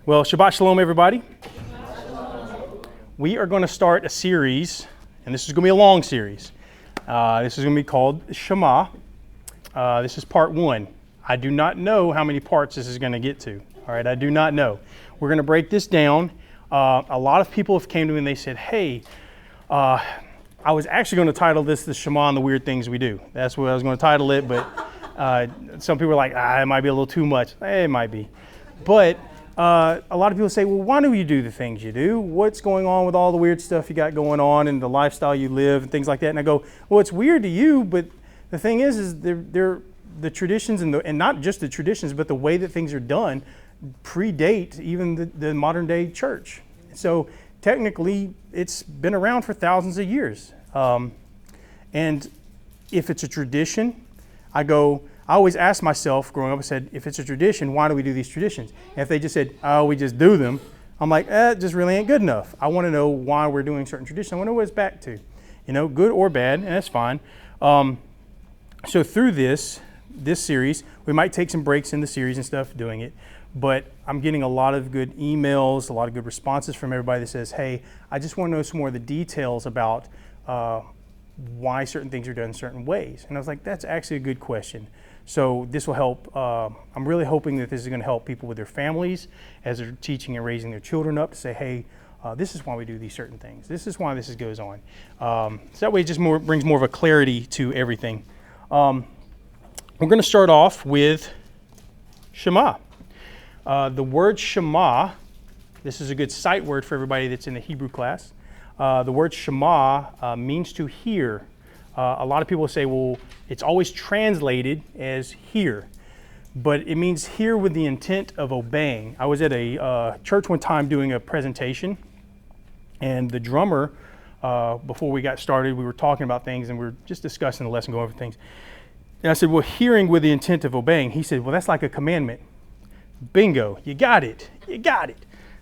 Well, Shabbat Shalom, everybody. We are going to start a series, and this is going to be a long series. This is going to be called Shema. This is part 1. I do not know how many parts this is going to get to. All right, I do not know. We're going to break this down. A lot of people have came to me and they said, hey, I was actually going to title this the Shema and the Weird Things We Do. That's what I was going to title it, but some people are like, it might be a little too much. It might be. But a lot of people say, well, why do you do the things you do? What's going on with all the weird stuff you got going on and the lifestyle you live and things like that? And I go, well, it's weird to you, but the thing is they're the traditions and not just the traditions, but the way that things are done predate even the modern day church. So technically, it's been around for thousands of years. And if it's a tradition, I always ask myself growing up, I said, if it's a tradition, why do we do these traditions? And if they just said, oh, we just do them, I'm like, it just really ain't good enough. I want to know why we're doing certain traditions. I want to know what it's back to, good or bad, and that's fine. So through this series, we might take some breaks in the series and stuff doing it, but I'm getting a lot of good emails, a lot of good responses from everybody that says, hey, I just want to know some more of the details about why certain things are done certain ways. And I was like, that's actually a good question. So this will help. I'm really hoping that this is going to help people with their families as they're teaching and raising their children up to say, hey, this is why we do these certain things. This is why this goes on. So that way it just brings more of a clarity to everything. We're going to start off with Shema. The word Shema, this is a good sight word for everybody that's in the Hebrew class. The word Shema means to hear. A lot of people say, well, it's always translated as hear, but it means hear with the intent of obeying. I was at a church one time doing a presentation, and the drummer, before we got started, we were talking about things, and we were just discussing the lesson, going over things. And I said, well, hearing with the intent of obeying. He said, well, that's like a commandment. Bingo, you got it.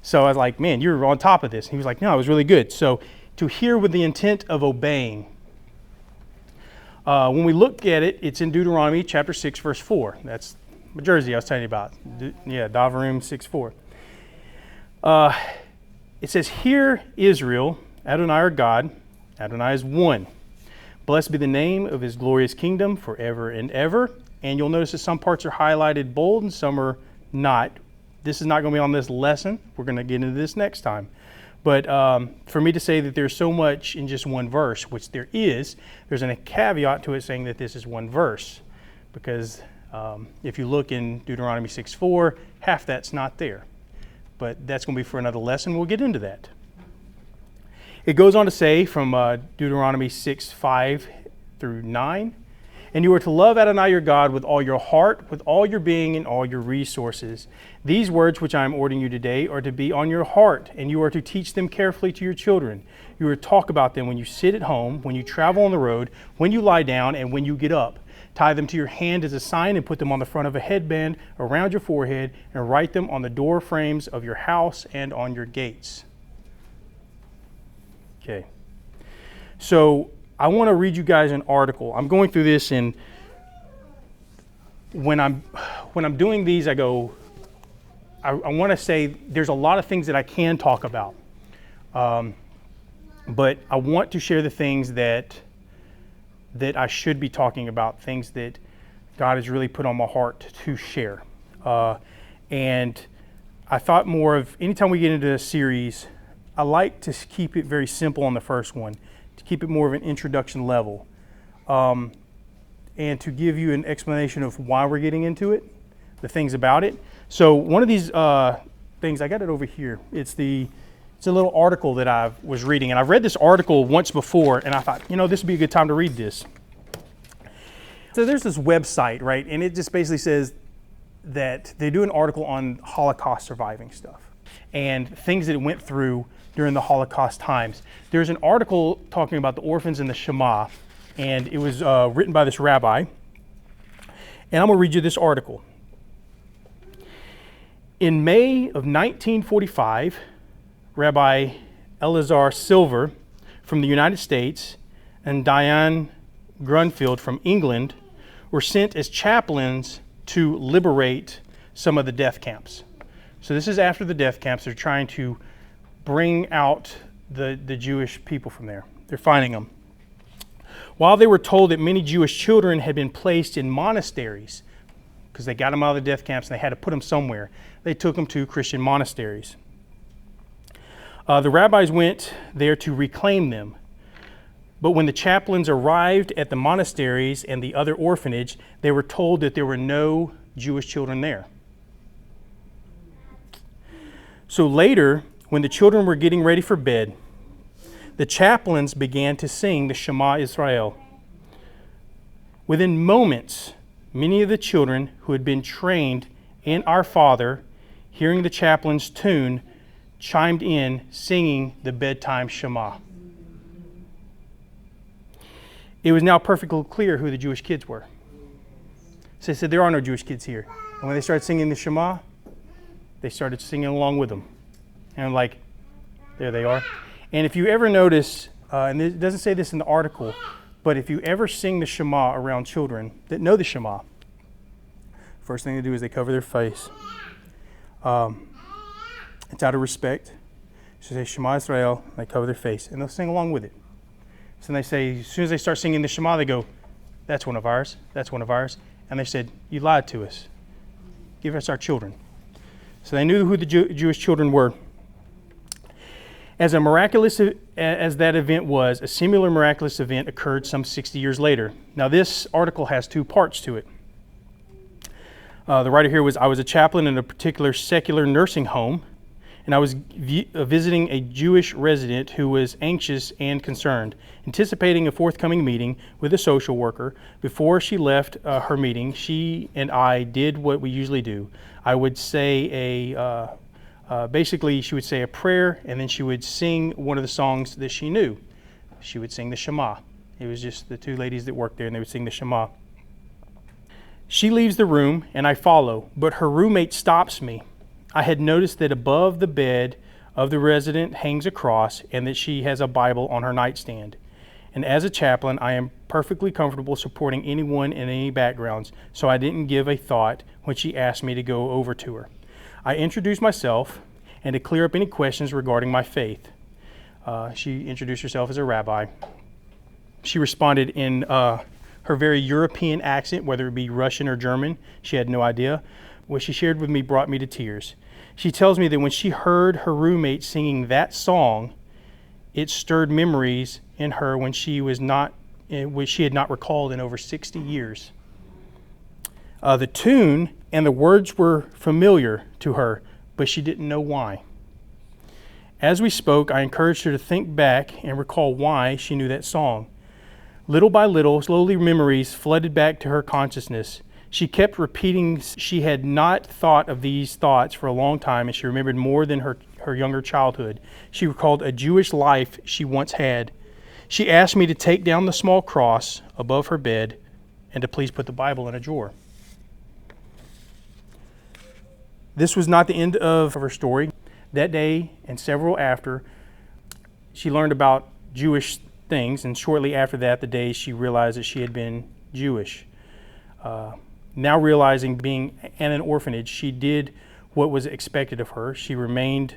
So I was like, man, you're on top of this. And he was like, no, it was really good. So to hear with the intent of obeying. When we look at it, it's in Deuteronomy chapter 6, verse 4. That's my jersey I was telling you about. Davarim 6:4. It says, hear Israel, Adonai our God, Adonai is one. Blessed be the name of his glorious kingdom forever and ever. And you'll notice that some parts are highlighted bold and some are not. This is not going to be on this lesson. We're going to get into this next time. But for me to say that there's so much in just one verse, which there is, there's a caveat to it saying that this is one verse. Because if you look in Deuteronomy 6:4, half that's not there. But that's going to be for another lesson. We'll get into that. It goes on to say from Deuteronomy 6:5 through 9, and you are to love Adonai your God with all your heart, with all your being, and all your resources. These words which I am ordering you today are to be on your heart, and you are to teach them carefully to your children. You are to talk about them when you sit at home, when you travel on the road, when you lie down, and when you get up. Tie them to your hand as a sign and put them on the front of a headband around your forehead, and write them on the door frames of your house and on your gates. Okay. So I want to read you guys an article. I'm going through this, and when I'm doing these, I want to say there's a lot of things that I can talk about, but I want to share the things that I should be talking about, things that God has really put on my heart to share. And I thought more of, anytime we get into a series, I like to keep it very simple on the first one, to keep it more of an introduction level, and to give you an explanation of why we're getting into it, the things about it. So one of these things, I got it over here. It's a little article that I was reading, and I've read this article once before, and I thought, this would be a good time to read this. So there's this website, right, and it just basically says that they do an article on Holocaust surviving stuff and things that it went through during the Holocaust times. There's an article talking about the orphans in the Shema, and it was written by this rabbi, and I'm going to read you this article. In May of 1945, Rabbi Elazar Silver from the United States and Diane Grunfeld from England were sent as chaplains to liberate some of the death camps. So this is after the death camps. They're trying to bring out the Jewish people from there. They're finding them. While they were told that many Jewish children had been placed in monasteries, because they got them out of the death camps and they had to put them somewhere, they took them to Christian monasteries. The rabbis went there to reclaim them. But when the chaplains arrived at the monasteries and the other orphanage, they were told that there were no Jewish children there. So later, when the children were getting ready for bed, the chaplains began to sing the Shema Israel. Within moments, many of the children who had been trained in Our Father, hearing the chaplain's tune, chimed in singing the bedtime Shema. It was now perfectly clear who the Jewish kids were. So they said, there are no Jewish kids here. And when they started singing the Shema, they started singing along with them. And I'm like, there they are. And if you ever notice, and it doesn't say this in the article, but if you ever sing the Shema around children that know the Shema, first thing they do is they cover their face. It's out of respect. So they say Shema Israel, and they cover their face, and they'll sing along with it. So they say, as soon as they start singing the Shema, they go, that's one of ours, that's one of ours. And they said, you lied to us. Give us our children. So they knew who the Jewish children were. As miraculous as that event was, a similar miraculous event occurred some 60 years later. Now this article has two parts to it. The writer here was, I was a chaplain in a particular secular nursing home, and I was visiting a Jewish resident who was anxious and concerned, anticipating a forthcoming meeting with a social worker. Before she left her meeting, she and I did what we usually do. I would say basically she would say a prayer, and then she would sing one of the songs that she knew. She would sing the Shema. It was just the two ladies that worked there, and they would sing the Shema. She leaves the room, and I follow, but her roommate stops me. I had noticed that above the bed of the resident hangs a cross, and that she has a Bible on her nightstand. And as a chaplain, I am perfectly comfortable supporting anyone in any backgrounds, so I didn't give a thought when she asked me to go over to her. I introduced myself and to clear up any questions regarding my faith. She introduced herself as a rabbi. She responded in her very European accent, whether it be Russian or German. She had no idea. What she shared with me brought me to tears. She tells me that when she heard her roommate singing that song, it stirred memories in her which she had not recalled in over 60 years. The tune and the words were familiar to her, but she didn't know why. As we spoke, I encouraged her to think back and recall why she knew that song. Little by little, slowly memories flooded back to her consciousness. She kept repeating she had not thought of these thoughts for a long time, and she remembered more than her younger childhood. She recalled a Jewish life she once had. She asked me to take down the small cross above her bed and to please put the Bible in a drawer. This was not the end of her story. That day and several after, she learned about Jewish things, and shortly after that, the day she realized that she had been Jewish. Now realizing being in an orphanage, she did what was expected of her. She remained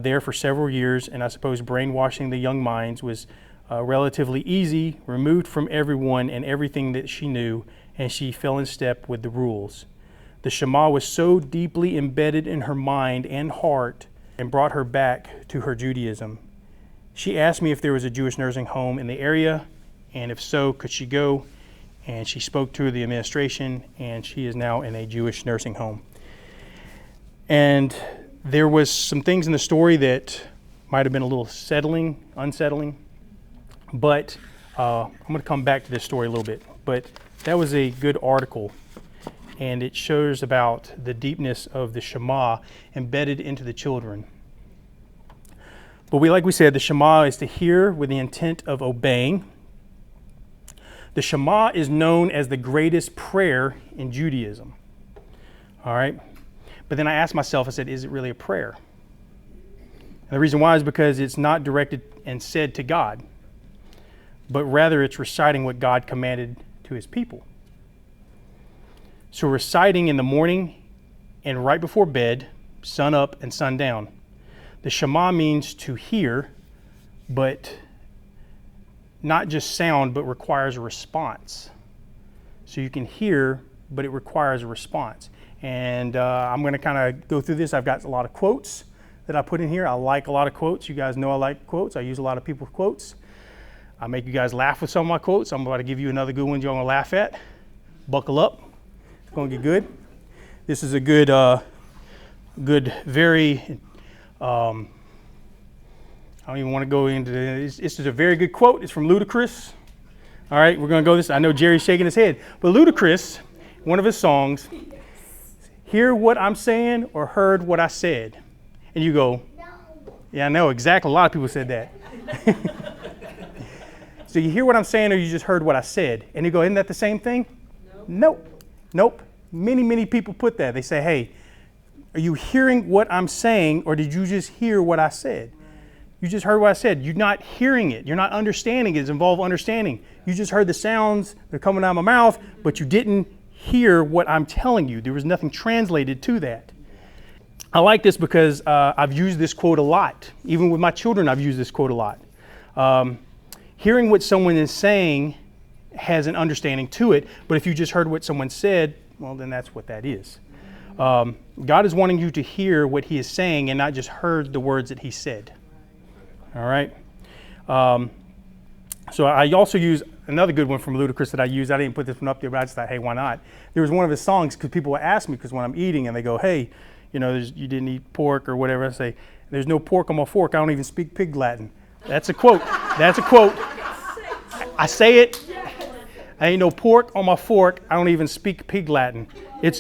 there for several years, and I suppose brainwashing the young minds was relatively easy, removed from everyone and everything that she knew, and she fell in step with the rules. The Shema was so deeply embedded in her mind and heart and brought her back to her Judaism. She asked me if there was a Jewish nursing home in the area, and if so, could she go? And she spoke to the administration, and she is now in a Jewish nursing home. And there was some things in the story that might have been a little unsettling, but I'm going to come back to this story a little bit. But that was a good article, and it shows about the deepness of the Shema embedded into the children. But like we said, the Shema is to hear with the intent of obeying. The Shema is known as the greatest prayer in Judaism. All right? But then I asked myself, I said, is it really a prayer? And the reason why is because it's not directed and said to God, but rather it's reciting what God commanded to his people. So reciting in the morning and right before bed, sun up and sun down. The Shema means to hear, but not just sound, but requires a response. So you can hear, but it requires a response. And I'm going to kind of go through this. I've got a lot of quotes that I put in here. I like a lot of quotes. You guys know I like quotes. I use a lot of people's quotes. I make you guys laugh with some of my quotes. I'm about to give you another good one you're going to laugh at. Buckle up. It's going to get good. This is a good, very, I don't even want to go into this. This is a very good quote. It's from Ludacris. All right, we're going to go this. I know Jerry's shaking his head. But Ludacris, one of his songs, hear what I'm saying or heard what I said. And you go, no. Yeah, I know, exactly. A lot of people said that. So you hear what I'm saying or you just heard what I said. And you go, isn't that the same thing? Nope. Many people put that. They say, hey, are you hearing what I'm saying or did you just hear what I said? You just heard what I said. You're not hearing it. You're not understanding it. It's involved understanding. You just heard the sounds that are coming out of my mouth, but you didn't hear what I'm telling you. There was nothing translated to that. I like this because I've used this quote a lot. Even with my children, I've used this quote a lot. Hearing what someone is saying has an understanding to it, but if you just heard what someone said, well, then that's what that is. God is wanting you to hear what he is saying and not just heard the words that he said. All right. So I also use another good one from Ludacris that I use. I didn't put this one up there, but I just thought, hey, why not? There was one of his songs because people would ask me because when I'm eating and they go, hey, you know, you didn't eat pork or whatever. I say, there's no pork on my fork. I don't even speak pig Latin. That's a quote. That's a quote. I say it. I ain't no pork on my fork. I don't even speak pig Latin. It's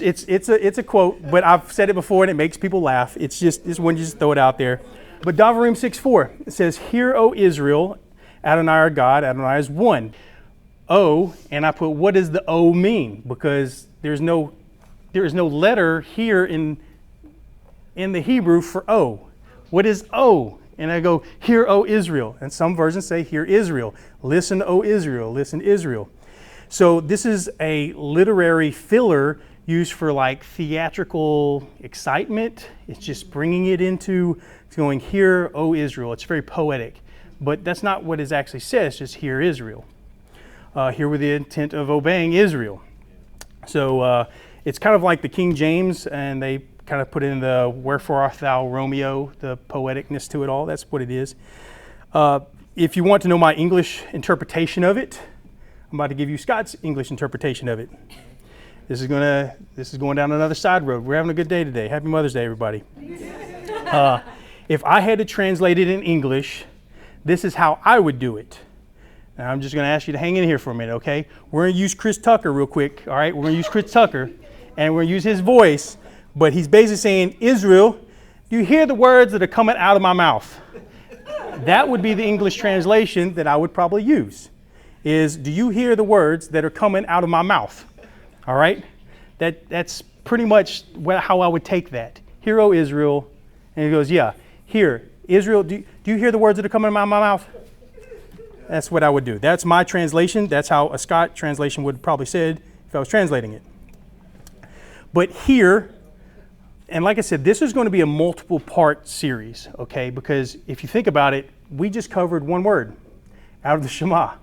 a quote, but I've said it before and it makes people laugh. It's just this one, just throw it out there. But Deuteronomy 6:4, it says, hear, O Israel, Adonai our God, Adonai is one. O, and I put, what does the O mean? Because there is no letter here in the Hebrew for O. What is O? And I go, hear, O Israel. And some versions say, hear Israel. Listen, O Israel. Listen, Israel. So this is a literary filler used for like theatrical excitement. It's just bringing it into going, hear, O Israel. It's very poetic. But that's not what it actually says, just hear Israel. Hear with the intent of obeying Israel. So it's kind of like the King James, and they kind of put in the wherefore art thou Romeo, the poeticness to it all. That's what it is. If you want to know my English interpretation of it, I'm about to give you Scott's English interpretation of it. This is going down another side road. We're having a good day today. Happy Mother's Day, everybody. If I had to translate it in English, this is how I would do it. Now, I'm just going to ask you to hang in here for a minute, okay? We're going to use Chris Tucker real quick, all right? We're going to use Chris Tucker, and we're going to use his voice, but he's basically saying, Israel, do you hear the words that are coming out of my mouth? That would be the English translation that I would probably use, is, do you hear the words that are coming out of my mouth? All right? That's pretty much how I would take that. Hear, O Israel. And he goes, yeah, here, Israel, do you hear the words that are coming out of my mouth? That's what I would do. That's my translation. That's how a Scott translation would probably said if I was translating it. But here, and like I said, this is going to be a multiple part series, okay? Because if you think about it, we just covered one word out of the Shema.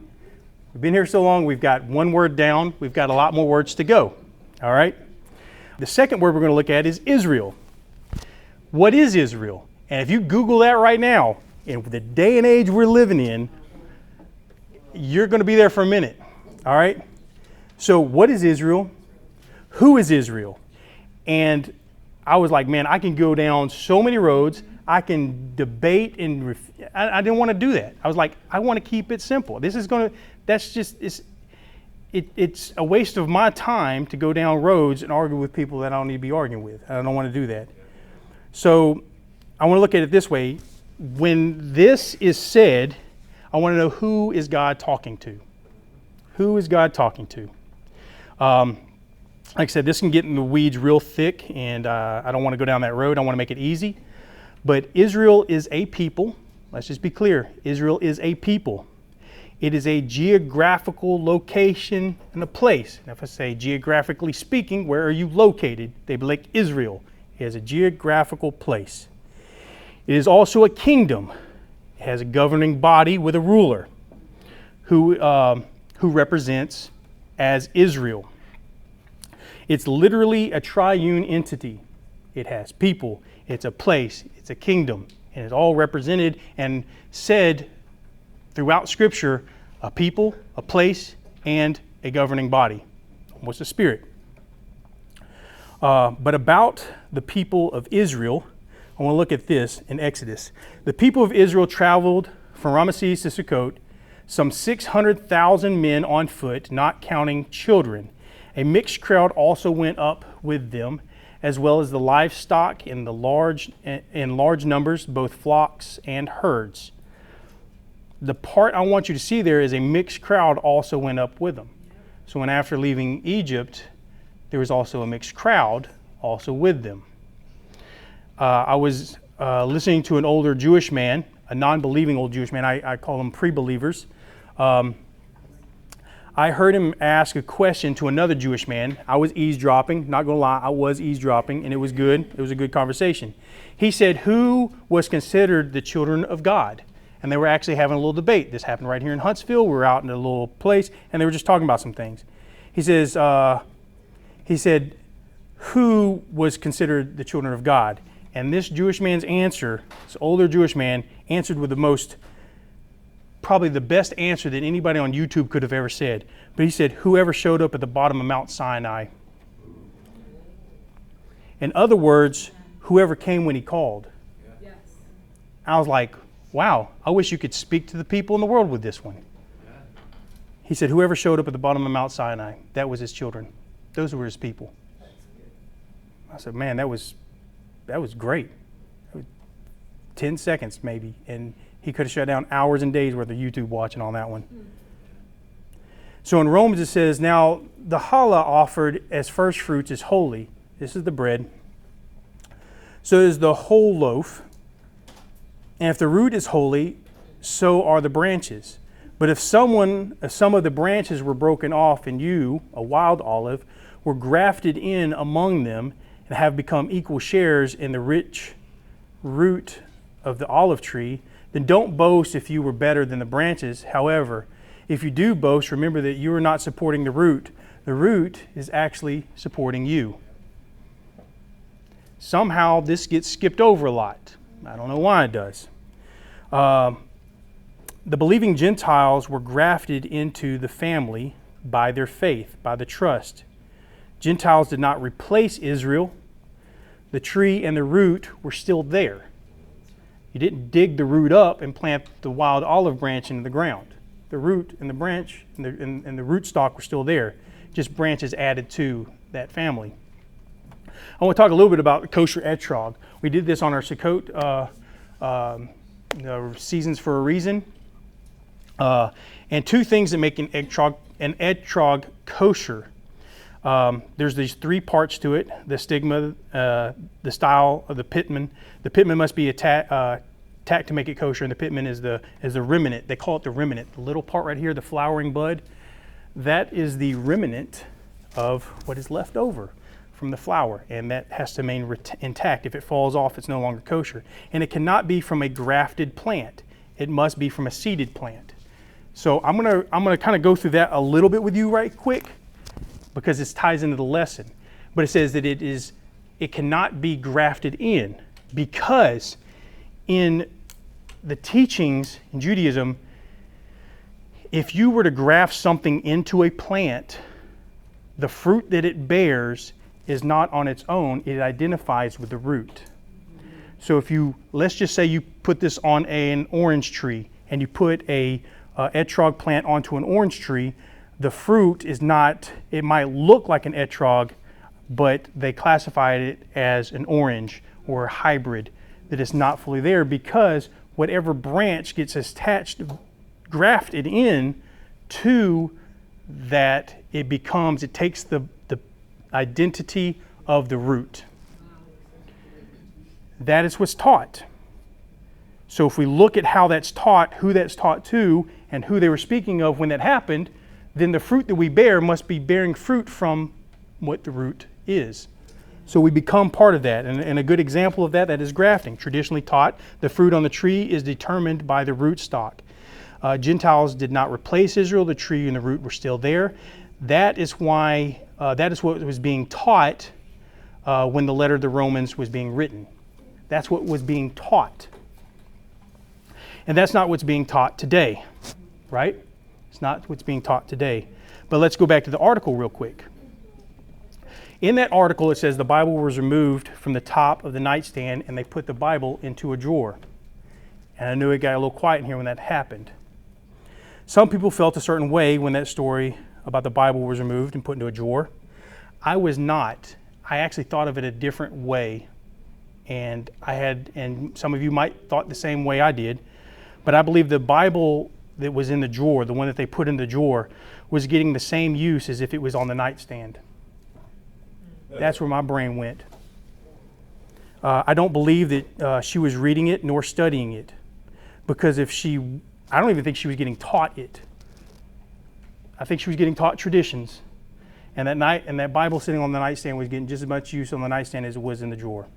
We've been here so long, we've got one word down. We've got a lot more words to go, all right? The second word we're going to look at is Israel. What is Israel? And if you Google that right now, in the day and age we're living in, you're going to be there for a minute, all right? So what is Israel? Who is Israel? And I was like, man, I can go down so many roads. I can debate and I didn't want to do that. I was like, I want to keep it simple. This is going to, that's just, it's a waste of my time to go down roads and argue with people that I don't need to be arguing with. I don't want to do that. So I want to look at it this way. When this is said, I want to know, who is God talking to? Who is God talking to? Like I said, this can get in the weeds real thick, and I don't want to go down that road. I want to make it easy. But Israel is a people. Let's just be clear. Israel is a people. It is a geographical location and a place. And if I say geographically speaking, where are you located? They'd be like Israel. It has a geographical place. It is also a kingdom. It has a governing body with a ruler who represents as Israel. It's literally a triune entity. It has people, it's a place, it's a kingdom, and it's all represented and said throughout Scripture, a people, a place, and a governing body, almost a spirit. But about the people of Israel, I want to look at this in Exodus. The people of Israel traveled from Ramesses to Sukkot, some 600,000 men on foot, not counting children. A mixed crowd also went up with them, as well as the livestock in large numbers, both flocks and herds. The part I want you to see there is a mixed crowd also went up with them. So when after leaving Egypt, there was also a mixed crowd also with them. I was listening to an older Jewish man, a non-believing old Jewish man. I call them pre-believers. I heard him ask a question to another Jewish man. I was eavesdropping, not going to lie, I was eavesdropping, and it was good. It was a good conversation. He said, who was considered the children of God? And they were actually having a little debate. This happened right here in Huntsville. We were out in a little place, and they were just talking about some things. He said, who was considered the children of God? And this Jewish man's answer, this older Jewish man, answered with probably the best answer that anybody on YouTube could have ever said. But he said, whoever showed up at the bottom of Mount Sinai. In other words, whoever came when he called. Yes. I was like, wow, I wish you could speak to the people in the world with this one. He said, whoever showed up at the bottom of Mount Sinai, that was his children. Those were his people. I said, man, that was great. 10 seconds maybe, and he could have shut down hours and days worth of YouTube watching on that one. So in Romans it says, now the challah offered as first fruits is holy. This is the bread. So is the whole loaf. And if the root is holy, so are the branches. But if some of the branches were broken off and you, a wild olive, were grafted in among them and have become equal shares in the rich root of the olive tree, then don't boast if you were better than the branches. However, if you do boast, remember that you are not supporting the root. The root is actually supporting you. Somehow this gets skipped over a lot. I don't know why it does. The believing Gentiles were grafted into the family by their faith, by the trust. Gentiles did not replace Israel. The tree and the root were still there. You didn't dig the root up and plant the wild olive branch into the ground. The root and the branch and the root stock were still there, just branches added to that family. I want to talk a little bit about kosher etrog. We did this on our Sukkot seasons for a reason. And two things that make an etrog kosher. There's these three parts to it: the stigma, the style of the pitman. The pitman must be tacked to make it kosher, and the pitman is the remnant. They call it the remnant. The little part right here, the flowering bud, that is the remnant of what is left over from the flower, and that has to remain intact. If it falls off, it's no longer kosher. And it cannot be from a grafted plant. It must be from a seeded plant. So I'm gonna kind of go through that a little bit with you right quick, because this ties into the lesson. But it says that it cannot be grafted in, because in the teachings in Judaism, if you were to graft something into a plant, the fruit that it bears is not on its own, it identifies with the root. So if let's just say you put this on an orange tree, and you put a etrog plant onto an orange tree, the fruit is not, it might look like an etrog, but they classified it as an orange or a hybrid, that is not fully there, because whatever branch gets attached, grafted in to that, it takes the identity of the root. That is what's taught. So if we look at how that's taught, who that's taught to, and who they were speaking of when that happened, then the fruit that we bear must be bearing fruit from what the root is. So we become part of that. And a good example of that is grafting. Traditionally taught, the fruit on the tree is determined by the root stock. Gentiles did not replace Israel. The tree and the root were still there. That is why, that is what was being taught when the letter to the Romans was being written. That's what was being taught. And that's not what's being taught today, right? It's not what's being taught today. But let's go back to the article real quick. In that article, it says the Bible was removed from the top of the nightstand and they put the Bible into a drawer. And I knew it got a little quiet in here when that happened. Some people felt a certain way when that story about the Bible was removed and put into a drawer. I was not. I actually thought of it a different way. And some of you might thought the same way I did. But I believe the Bible that was in the drawer, the one that they put in the drawer, was getting the same use as if it was on the nightstand. That's where my brain went. I don't believe that she was reading it nor studying it. Because I don't even think she was getting taught it. I think she was getting taught traditions. And that Bible sitting on the nightstand was getting just as much use on the nightstand as it was in the drawer.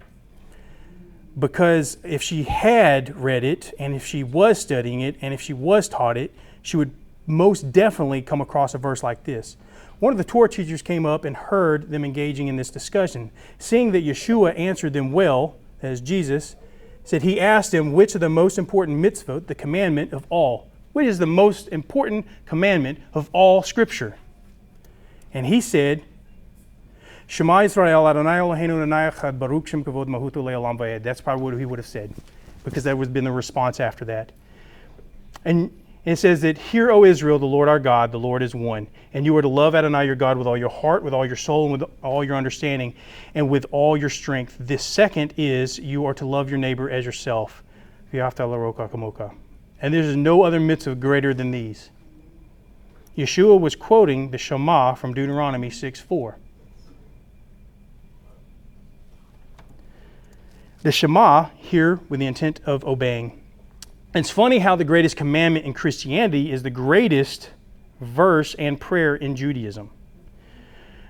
Because if she had read it, and if she was studying it, and if she was taught it, she would most definitely come across a verse like this. One of the Torah teachers came up and heard them engaging in this discussion. Seeing that Yeshua answered them well, as Jesus, said he asked him which of the most important mitzvot, the commandment of all. Which is the most important commandment of all Scripture? And he said, Shema Yisrael Adonai Eloheinu Adonai Echad Baruch Shem Kavod Mahuto Le'olam Vayed. That's probably what he would have said, because that would have been the response after that. And it says that, Hear, O Israel, the Lord our God, the Lord is one. And you are to love Adonai your God with all your heart, with all your soul, and with all your understanding, and with all your strength. This second is, you are to love your neighbor as yourself. V'ahavta l'roka kamoka. And there is no other mitzvah greater than these. Yeshua was quoting the Shema from Deuteronomy 6:4. The Shema here with the intent of obeying. It's funny how the greatest commandment in Christianity is the greatest verse and prayer in Judaism.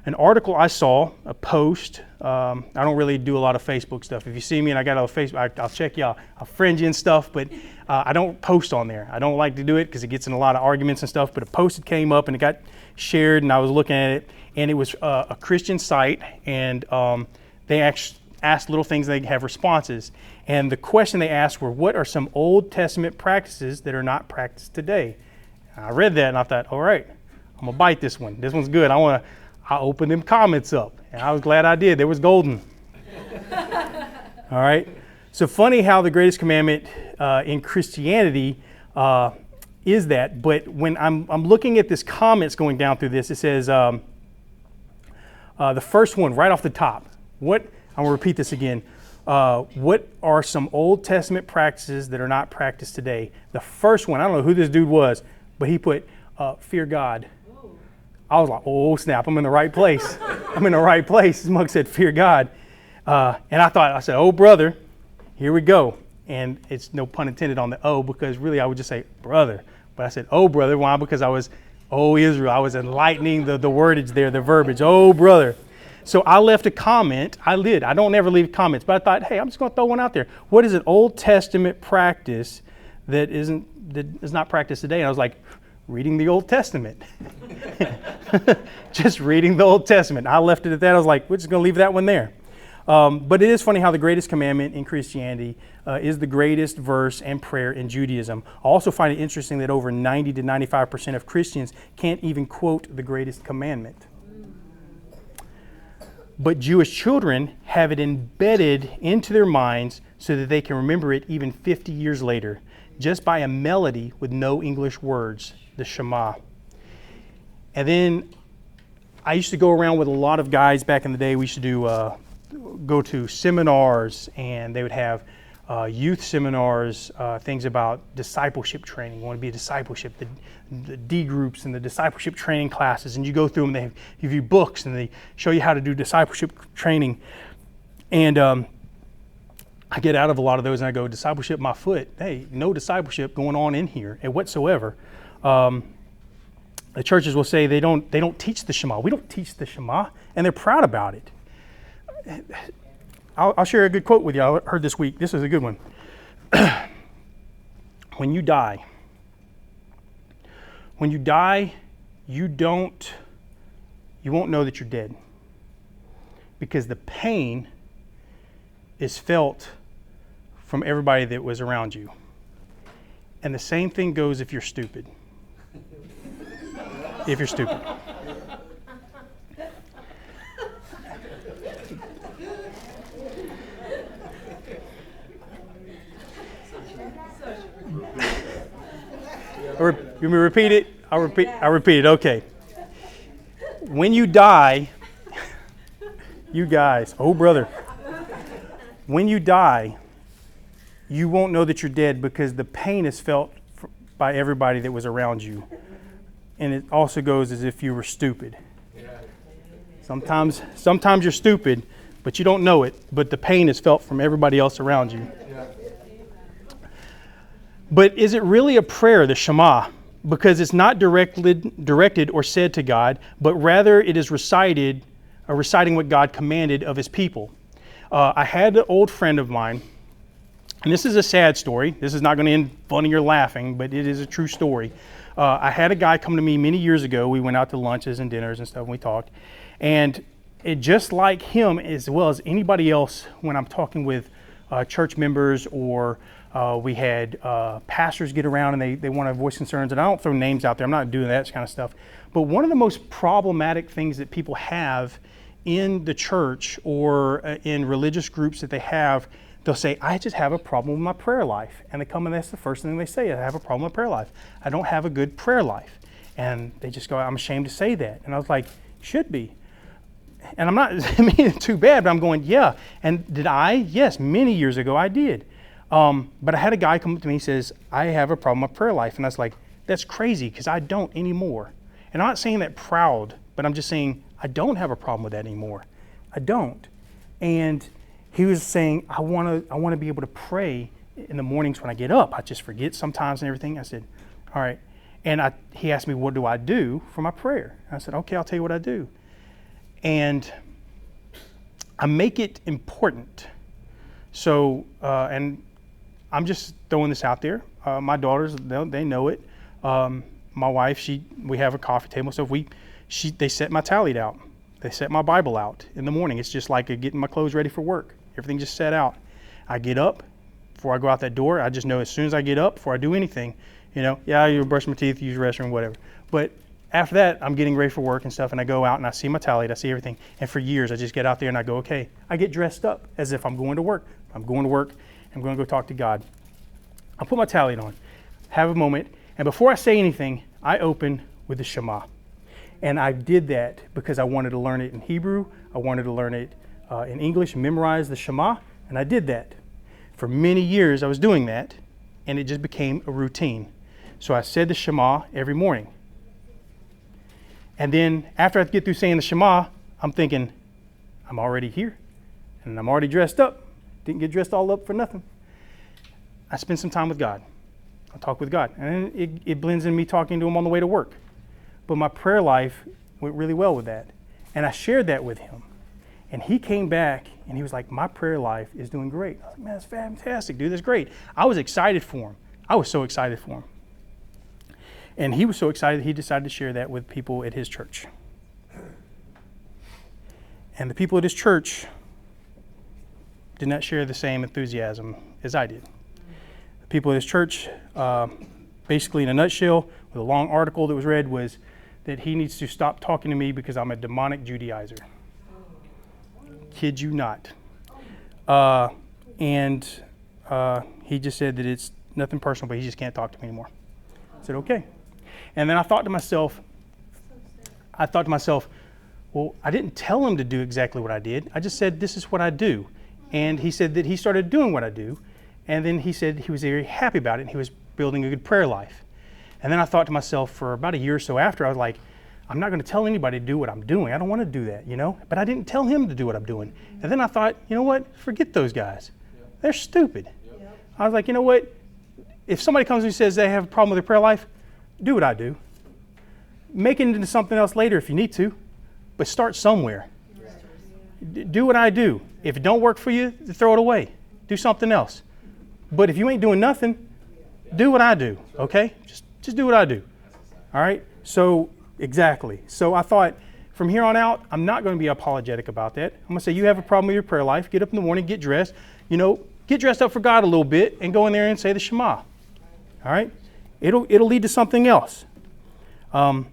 An article I saw, a post, I don't really do a lot of Facebook stuff. If you see me and I got a Facebook, I'll check you out. I'll friend you and stuff, but I don't post on there. I don't like to do it because it gets in a lot of arguments and stuff, but a post came up and it got shared and I was looking at it, and it was a Christian site, and they actually asked little things, they have responses. And the question they asked were, what are some Old Testament practices that are not practiced today? And I read that and I thought, all right, I'm gonna bite this one. This one's good. I opened them comments up, and I was glad I did. There was golden. All right. So funny how the greatest commandment in Christianity is that. But when I'm looking at this comments going down through this, it says the first one right off the top. I'm going to repeat this again. What are some Old Testament practices that are not practiced today? The first one, I don't know who this dude was, but he put fear God. I was like, oh snap, I'm in the right place. I'm in the right place. This mug said fear God. And I said, oh brother, here we go. And it's no pun intended on the oh, because really I would just say brother. But I said, oh brother, why? Because I was, oh Israel, I was enlightening the wordage there, the verbiage, oh brother. So I left a comment. I did. I don't ever leave comments, but I thought, hey, I'm just going to throw one out there. What is an Old Testament practice that is not practiced today? And I was like, reading the Old Testament. Just reading the Old Testament. I left it at that. I was like, we're just going to leave that one there. But it is funny how the greatest commandment in Christianity is the greatest verse and prayer in Judaism. I also find it interesting that over 90 to 95% of Christians can't even quote the greatest commandment. But Jewish children have it embedded into their minds so that they can remember it even 50 years later, just by a melody with no English words, the Shema. And then I used to go around with a lot of guys back in the day. We used to go to seminars, and they would have youth seminars, things about discipleship training. You want to be a discipleship, the D groups and the discipleship training classes, and you go through them. They give you books and they show you how to do discipleship training. And I get out of a lot of those and I go, discipleship my foot. Hey, no discipleship going on in here whatsoever. The churches will say they don't teach the Shema. We don't teach the Shema, and they're proud about it. I'll share a good quote with you I heard this week. This is a good one. When you die, you won't know that you're dead, because the pain is felt from everybody that was around you. And the same thing goes if you're stupid. If you're stupid. You want me to repeat it? I'll repeat it. Okay. When you die, you guys, oh brother, when you die, you won't know that you're dead, because the pain is felt by everybody that was around you. And it also goes as if you were stupid. Sometimes you're stupid, but you don't know it, but the pain is felt from everybody else around you. But is it really a prayer, the Shema? Because it's not directed or said to God, but rather it is reciting what God commanded of his people. I had an old friend of mine, and this is a sad story. This is not going to end funny or laughing, but it is a true story. I had a guy come to me many years ago. We went out to lunches and dinners and stuff, and we talked. And it just like him, as well as anybody else, when I'm talking with church members, or we had pastors get around and they want to voice concerns, and I don't throw names out there. I'm not doing that kind of stuff. But one of the most problematic things that people have in the church or in religious groups that they have, they'll say, I just have a problem with my prayer life. And they come and that's the first thing they say, I have a problem with prayer life. I don't have a good prayer life. And they just go, I'm ashamed to say that. And I was like, should be. And I'm not meaning it too bad, but I'm going, yeah. And did I? Yes, many years ago I did. But I had a guy come up to me and says, I have a problem with prayer life. And I was like, that's crazy, because I don't anymore. And I'm not saying that proud, but I'm just saying I don't have a problem with that anymore. I don't. And he was saying, I want to be able to pray in the mornings when I get up. I just forget sometimes and everything. I said, all right. And he asked me, what do I do for my prayer? And I said, okay, I'll tell you what I do. And I make it important. So, and I'm just throwing this out there. My daughters, they know it. My wife, we have a coffee table. So they set my tallied out. They set my Bible out in the morning. It's just like getting my clothes ready for work. Everything just set out. I get up before I go out that door. I just know as soon as I get up, before I do anything, you brush my teeth, use the restroom, whatever. But after that, I'm getting ready for work and stuff, and I go out and I see my tallied, I see everything. And for years, I just get out there and I go, okay, I get dressed up as if I'm going to work. I'm going to work. I'm going to go talk to God. I put my tallied on, have a moment, and before I say anything, I open with the Shema. And I did that because I wanted to learn it in Hebrew. I wanted to learn it in English, memorize the Shema, and I did that. For many years, I was doing that, and it just became a routine. So I said the Shema every morning. And then after I get through saying the Shema, I'm thinking, I'm already here, and I'm already dressed up. Didn't get dressed all up for nothing. I spend some time with God. I talk with God, and it blends in me talking to him on the way to work. But my prayer life went really well with that. And I shared that with him. And he came back and he was like, my prayer life is doing great. I was like, man, that's fantastic, dude. That's great. I was excited for him. I was so excited for him. And he was so excited he decided to share that with people at his church. And the people at his church did not share the same enthusiasm as I did. The people at his church, basically in a nutshell, with a long article that was read, was that he needs to stop talking to me because I'm a demonic Judaizer. Kid you not. And he just said that it's nothing personal, but he just can't talk to me anymore. I said, okay. And then I thought to myself, well, I didn't tell him to do exactly what I did. I just said, this is what I do. And he said that he started doing what I do. And then he said he was very happy about it and he was building a good prayer life. And then I thought to myself, for about a year or so after, I was like, I'm not going to tell anybody to do what I'm doing. I don't want to do that, But I didn't tell him to do what I'm doing. And then I thought, you know what? Forget those guys. They're stupid. I was like, you know what? If somebody comes and says they have a problem with their prayer life, do what I do. Make it into something else later if you need to, but start somewhere. Do what I do. If it don't work for you, throw it away. Do something else. But if you ain't doing nothing, do what I do, okay? Just do what I do, all right? So, exactly. So I thought, from here on out, I'm not going to be apologetic about that. I'm going to say, you have a problem with your prayer life, get up in the morning, get dressed, get dressed up for God a little bit and go in there and say the Shema, all right? It'll lead to something else. But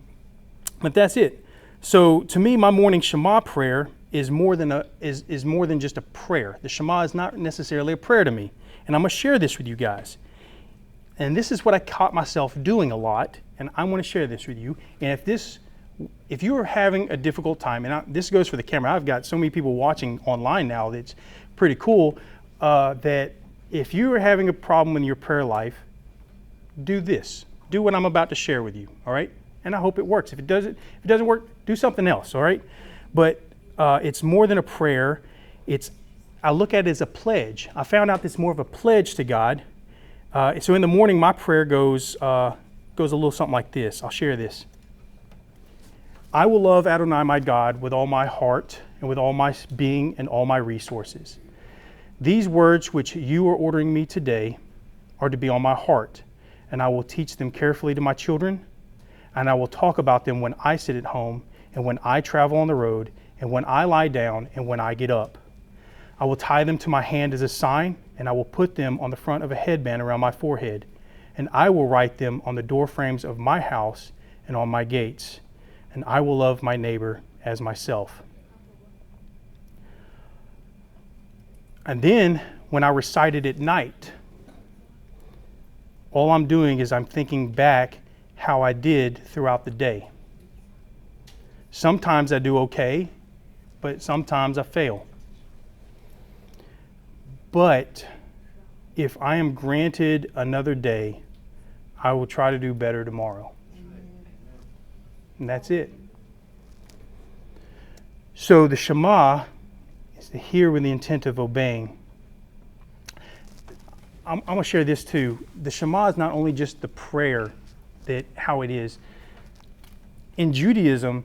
that's it. So to me, my morning Shema prayer is more than just a prayer. The Shema is not necessarily a prayer to me. And I'm going to share this with you guys. And this is what I caught myself doing a lot, and I want to share this with you. And if you are having a difficult time, and this goes for the camera, I've got so many people watching online now that's pretty cool, that if you are having a problem in your prayer life, do this. Do what I'm about to share with you, all right? And I hope it works. If it doesn't work, do something else, all right? But it's more than a prayer. I look at it as a pledge. I found out it's more of a pledge to God. So in the morning, my prayer goes a little something like this. I'll share this. I will love Adonai my God with all my heart and with all my being and all my resources. These words which you are ordering me today are to be on my heart, and I will teach them carefully to my children, and I will talk about them when I sit at home and when I travel on the road and when I lie down and when I get up. I will tie them to my hand as a sign, and I will put them on the front of a headband around my forehead, and I will write them on the door frames of my house and on my gates, and I will love my neighbor as myself. And then when I recite it at night, all I'm doing is I'm thinking back how I did throughout the day. Sometimes I do okay, but sometimes I fail. But if I am granted another day, I will try to do better tomorrow. And that's it. So the Shema is to hear with the intent of obeying. I'm going to share this too. The Shema is not only just the prayer, how it is. In Judaism,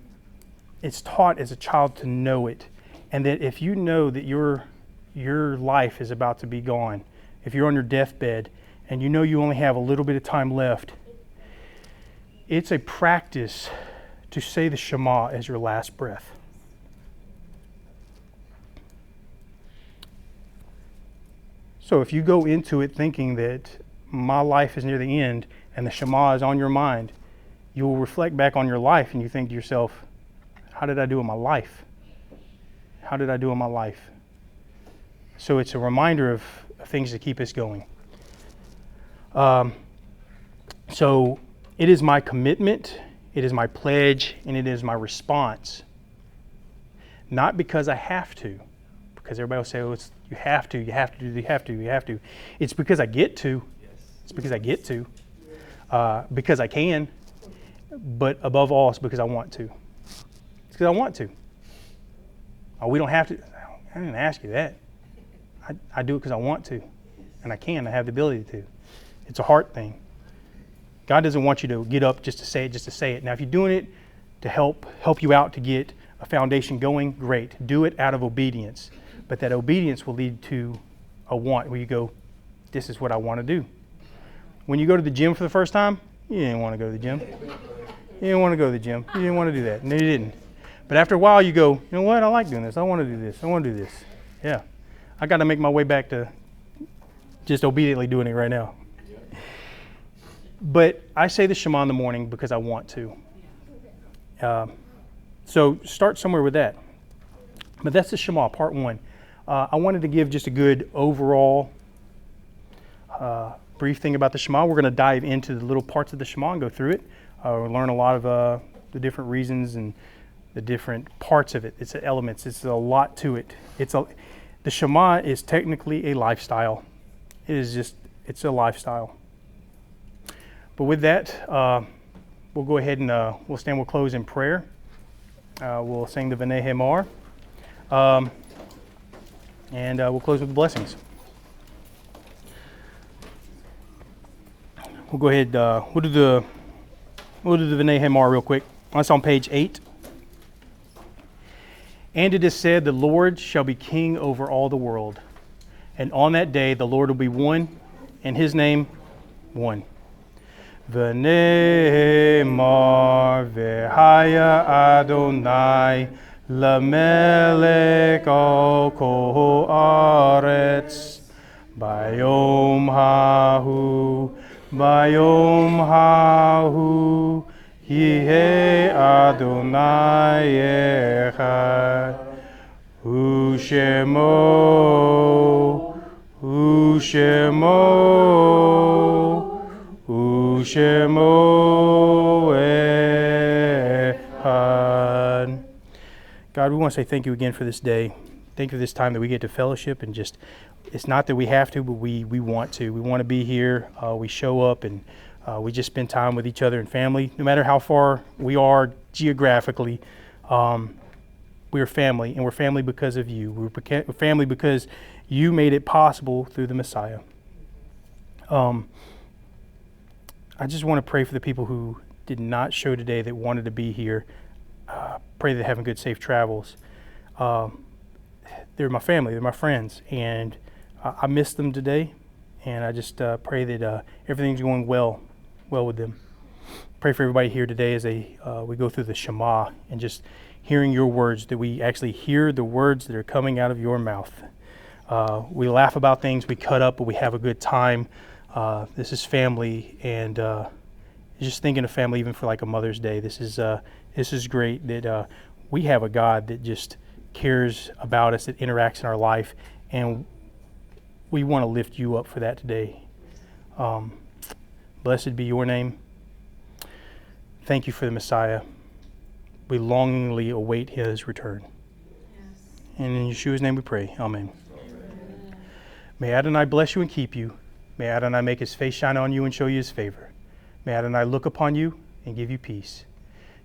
it's taught as a child to know it. And that if you know that your life is about to be gone, if you're on your deathbed and you know you only have a little bit of time left, it's a practice to say the Shema as your last breath. So if you go into it thinking that my life is near the end and the Shema is on your mind, you will reflect back on your life and you think to yourself, how did I do in my life? How did I do in my life? So it's a reminder of things to keep us going. So it is my commitment, it is my pledge, and it is my response. Not because I have to, because everybody will say, oh, you have to. It's because I get to. It's because I get to. Because I can. But above all, it's because I want to. It's because I want to. Oh, we don't have to. I didn't ask you that. I do it because I want to. And I can. I have the ability to. It's a heart thing. God doesn't want you to get up just to say it. Now, if you're doing it to help you out to get a foundation going, great. Do it out of obedience. But that obedience will lead to a want where you go, this is what I want to do. When you go to the gym for the first time, you didn't want to go to the gym. You didn't want to go to the gym. You didn't want to do that. No, you didn't. But after a while, you go, you know what? I like doing this. I want to do this. I want to do this. Yeah. I got to make my way back to just obediently doing it right now. But I say the Shema in the morning because I want to. So start somewhere with that. But that's the Shema, part one. I wanted to give just a good overall brief thing about the Shema. We're going to dive into the little parts of the Shema and go through it. We'll learn a lot of the different reasons and the different parts of it. It's the elements. It's a lot to it. The Shema is technically a lifestyle. It's a lifestyle. But with that, we'll go ahead and we'll close in prayer. We'll sing the V'nei Hemar. And we'll close with the blessings. We'll go ahead. We'll do the V'nei Hemar real quick. That's on page 8. And it is said, the Lord shall be king over all the world. And on that day, the Lord will be one, and his name, one. V'ne'emar v'haya Adonai lamelech al kol haaretz. Bayom hahu, Yihei Adonai echad. Ushemo echad. God, we want to say thank you again for this day. Thank you for this time that we get to fellowship and just, it's not that we have to, but we want to. We want to be here. We show up and we just spend time with each other and family. No matter how far we are geographically, we're family, and we're family because of you. We're family because you made it possible through the Messiah. I just want to pray for the people who did not show today that wanted to be here. Pray they're having good, safe travels. They're my family, they're my friends, and I miss them today, and I just pray that everything's going well with them. Pray for everybody here today as we go through the Shema and just hearing your words, that we actually hear the words that are coming out of your mouth. We laugh about things, we cut up, but we have a good time. This is family, and just thinking of family even for like a Mother's Day. This is great that we have a God that just cares about us, that interacts in our life, and we want to lift you up for that today. Blessed be your name. Thank you for the Messiah. We longingly await his return. Yes. And in Yeshua's name we pray. Amen. Amen. May Adonai bless you and keep you. May Adonai make his face shine on you and show you his favor. May Adonai look upon you and give you peace.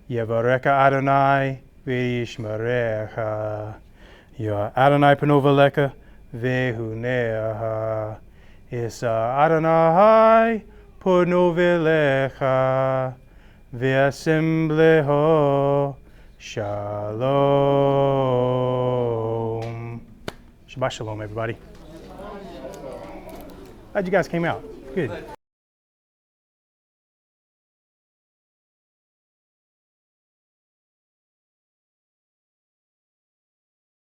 Yevarecha Adonai v'yishmerecha. Adonai pano v'lecha v'hunecha. Isa Adonai pano v'lecha v'asembleho. Shalom. Shabbat shalom, everybody. Glad you guys came out. Good.